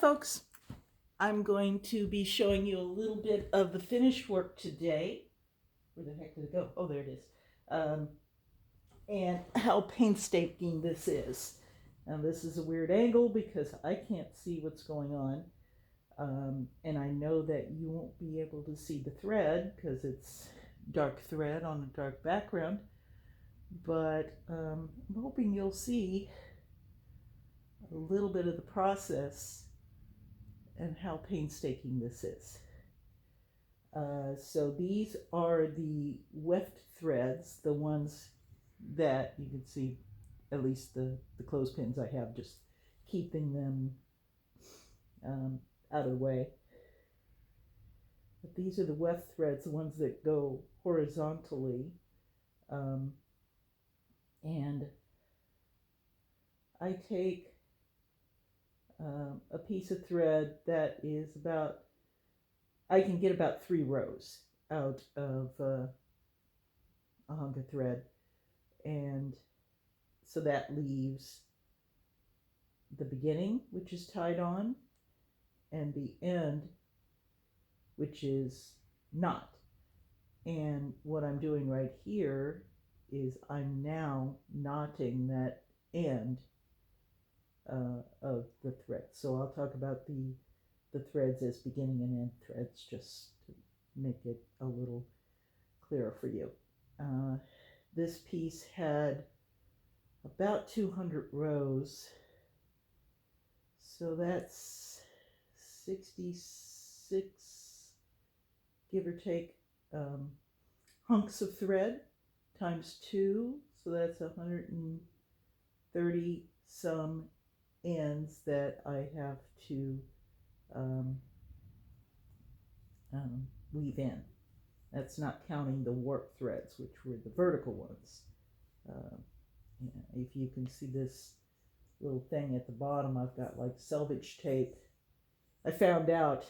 folks. I'm going to be showing you a little bit of the finished work today. Where the heck did it go? Oh, there it is. And how painstaking this is. Now, this is a weird angle because I can't see what's going on. And I know that you won't be able to see the thread because it's dark thread on a dark background. But I'm hoping you'll see a little bit of the process and how painstaking this is. So these are the weft threads, the ones that you can see, at least the clothespins I have, just keeping them out of the way. But these are the weft threads, the ones that go horizontally. And I take a piece of thread that is about, I can get about 3 rows out of a hunk of thread, and so that leaves the beginning, which is tied on, and the end, which is not. And what I'm doing right here is I'm now knotting that end of the thread. So I'll talk about the threads as beginning and end threads just to make it a little clearer for you. This piece had about 200 rows, so that's 66, give or take, hunks of thread times 2, so that's 130 some ends that I have to weave in. That's not counting the warp threads, which were the vertical ones. If you can see this little thing at the bottom, I've got like selvage tape. I found out,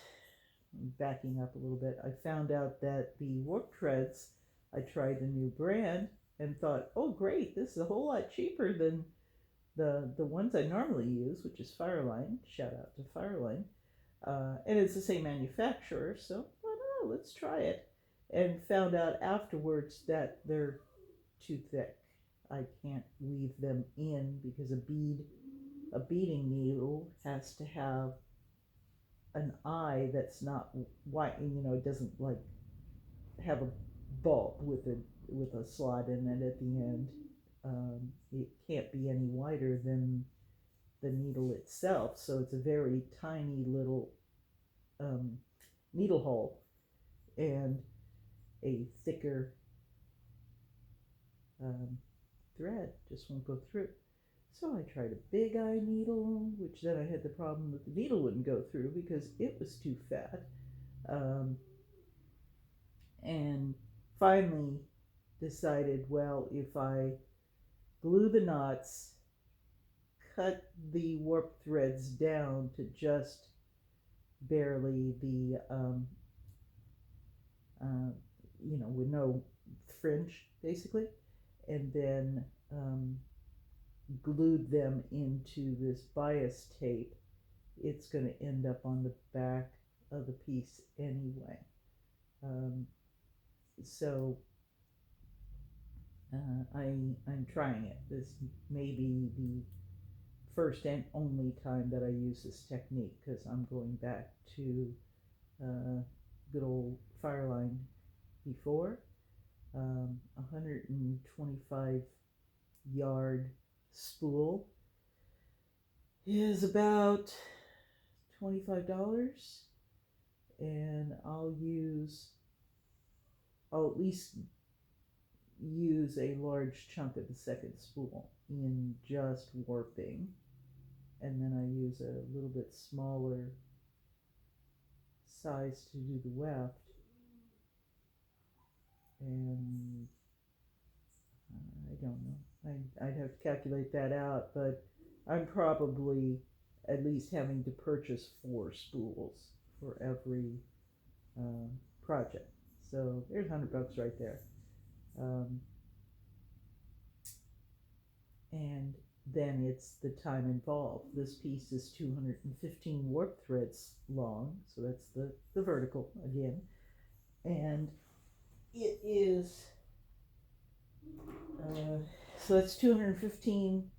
backing up a little bit, I found out that the warp threads, I tried the new brand and thought, oh great, this is a whole lot cheaper than the ones I normally use, which is Fireline. Shout out to Fireline. And it's the same manufacturer, so I thought, oh, let's try it. And found out afterwards that they're too thick. I can't weave them in because a beading needle has to have an eye that's not white, it doesn't like have a bulb with a slot in it at the end. It can't be any wider than the needle itself, so it's a very tiny little needle hole, and a thicker thread just won't go through. So I tried a big eye needle, which then I had the problem that the needle wouldn't go through because it was too fat. And finally decided, well, if I glue the knots, cut the warp threads down to just barely the, with no fringe, basically, and then glued them into this bias tape, it's going to end up on the back of the piece anyway. So I'm trying it. This may be the first and only time that I use this technique because I'm going back to good old Fireline before. 125 yard spool is about $25, and I'll at least use a large chunk of the second spool in just warping, and then I use a little bit smaller size to do the weft, and I don't know, I'd have to calculate that out, but I'm probably at least having to purchase 4 spools for every project. So there's $100 right there. And then it's the time involved. This piece is 215 warp threads long, so that's the vertical again, and it is so that's 215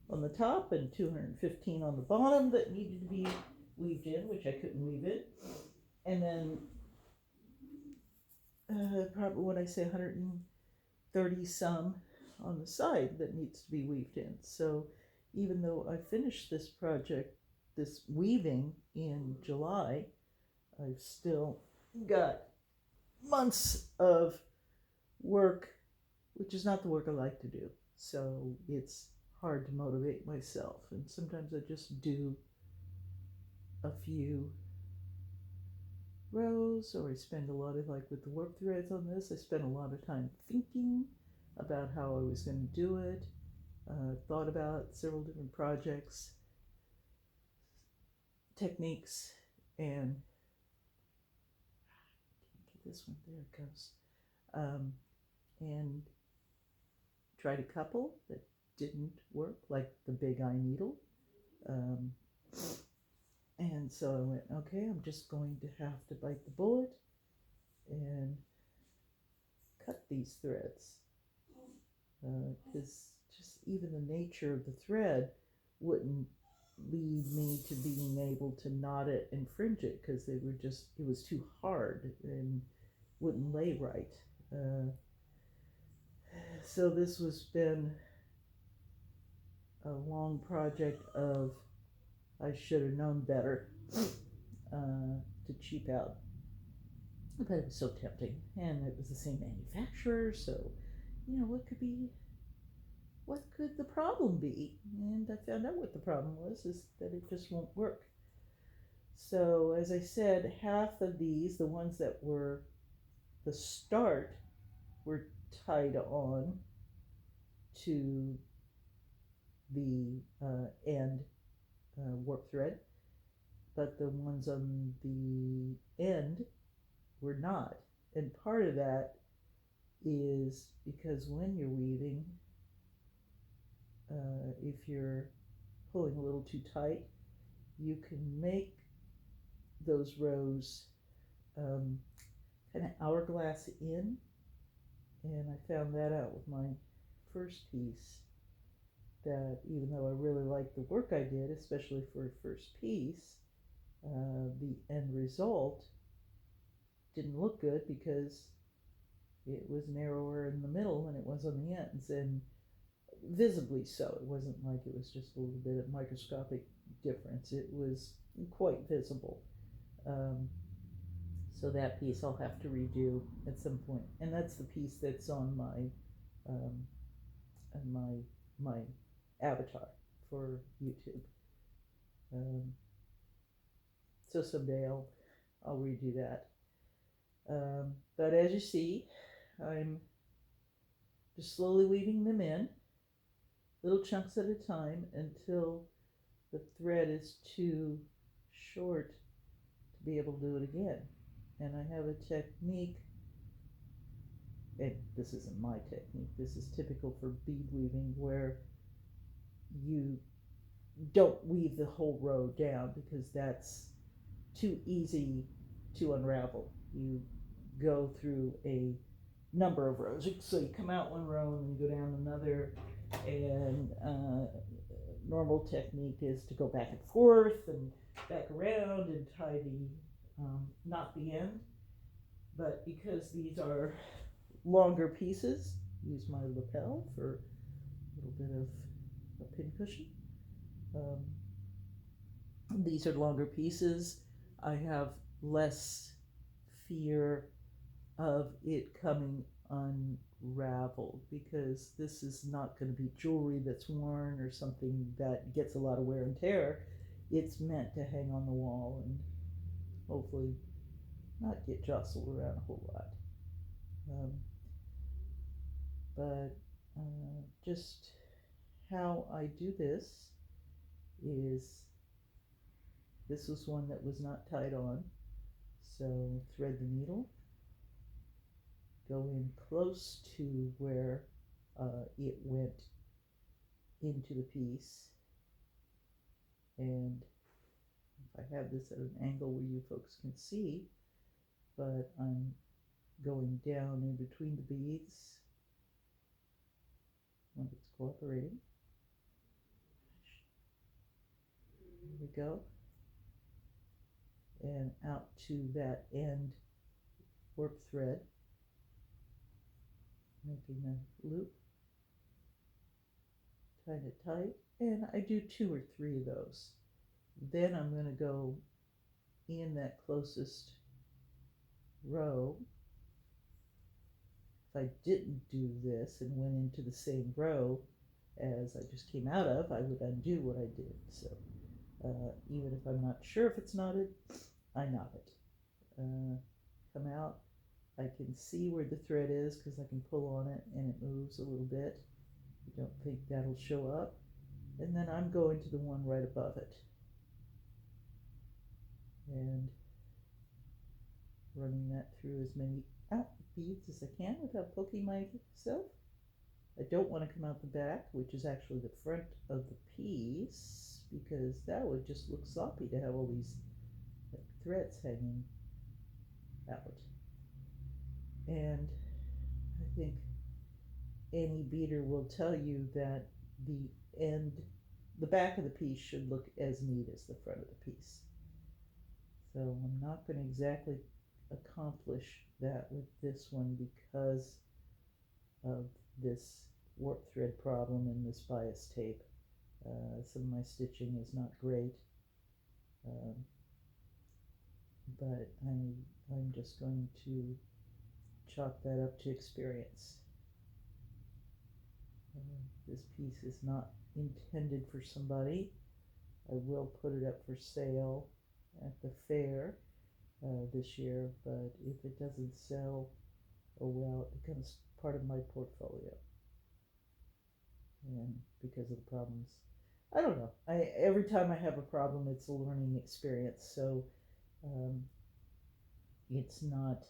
on the top and 215 on the bottom that needed to be weaved in, which I couldn't weave in, and then probably when I say 130 some on the side that needs to be weaved in. So even though I finished this project, this weaving in July, I've still got months of work, which is not the work I like to do. So it's hard to motivate myself. And sometimes I just do a few rows, or I spend a lot of, like with the warp threads on this, I spent a lot of time thinking about how I was going to do it. Thought about several different projects, techniques, and get this one, there it goes. And tried a couple that didn't work, like the big eye needle. And so I went, okay, I'm just going to have to bite the bullet and cut these threads. Because just even the nature of the thread wouldn't lead me to being able to knot it and fringe it, because they were just, it was too hard and wouldn't lay right. So this was been a long project of, I should have known better to cheap out, but it was so tempting, and it was the same manufacturer, so what could the problem be? And I found out what the problem was, is that it just won't work. So as I said, half of these, the ones that were the start, were tied on to the end warp thread, but the ones on the end were not. And part of that is because when you're weaving, if you're pulling a little too tight, you can make those rows kind of hourglass in, and I found that out with my first piece, that even though I really liked the work I did, especially for a first piece, the end result didn't look good because it was narrower in the middle than it was on the ends, and visibly so. It wasn't like it was just a little bit of microscopic difference. It was quite visible. So that piece I'll have to redo at some point, and that's the piece that's on my avatar for YouTube. So someday I'll redo that. But as you see, I'm just slowly weaving them in, little chunks at a time, until the thread is too short to be able to do it again. And I have a technique, and this isn't my technique, this is typical for bead weaving, where you don't weave the whole row down, because that's too easy to unravel. You go through a number of rows. So you come out one row and then you go down another, and normal technique is to go back and forth and back around and tie knot the end. But because these are longer pieces, use my lapel for a little bit of a pincushion. These are longer pieces. I have less fear of it coming unraveled, because this is not going to be jewelry that's worn or something that gets a lot of wear and tear. It's meant to hang on the wall and hopefully not get jostled around a whole lot. But just how I do this is, this was one that was not tied on, so thread the needle, go in close to where it went into the piece. And if I have this at an angle where you folks can see, but I'm going down in between the beads when it's cooperating. There we go. And out to that end warp thread, making a loop, tying it tight, and I do 2 or 3 of those. Then I'm going to go in that closest row. If I didn't do this and went into the same row as I just came out of, I would undo what I did. So even if I'm not sure if it's knotted, I knot it. Come out, I can see where the thread is because I can pull on it and it moves a little bit. I don't think that'll show up. And then I'm going to the one right above it and running that through as many beads as I can without poking myself. I don't want to come out the back, which is actually the front of the piece, because that would just look sloppy to have all these threads hanging out. And I think any beater will tell you that the back of the piece should look as neat as the front of the piece. So I'm not going to exactly accomplish that with this one because of this warp thread problem and this bias tape. Some of my stitching is not great, but I'm just going to chalk that up to experience. This piece is not intended for somebody. I will put it up for sale at the fair this year, but if it doesn't sell, oh well, it becomes part of my portfolio. And because of the problems, I don't know. Every time I have a problem, it's a learning experience. So it's not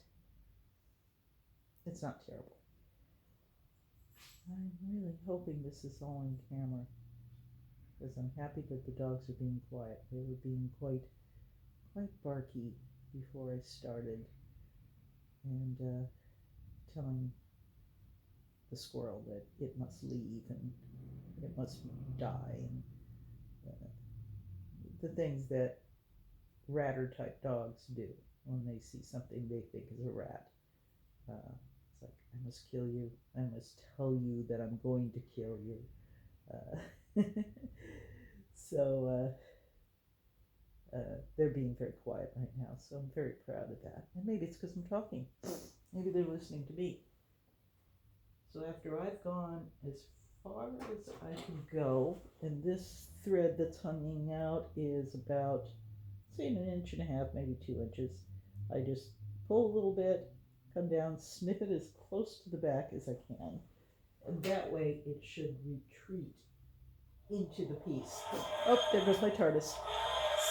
terrible. I'm really hoping this is all on camera because I'm happy that the dogs are being quiet. They were being quite barky before I started, and telling the squirrel that it must leave and it must die, and the things that ratter type dogs do when they see something they think is a rat. It's like, I must kill you. I must tell you that I'm going to kill you. So they're being very quiet right now, so I'm very proud of that. And maybe it's because I'm talking. Maybe they're listening to me. So after I've gone as far as I can go, and this thread that's hanging out is about, say, 1.5 inches, maybe 2 inches, I just pull a little bit, come down, snip it as close to the back as I can, and that way it should retreat into the piece. Oh, there goes my TARDIS.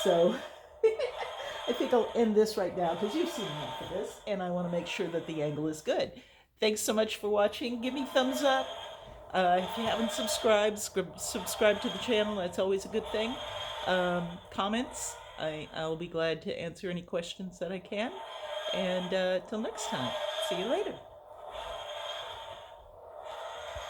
So I think I'll end this right now because you've seen enough of this, and I want to make sure that the angle is good. Thanks so much for watching. Give me thumbs up. If you haven't subscribed, subscribe to the channel. That's always a good thing. Comments. I'll be glad to answer any questions that I can. And till next time, see you later.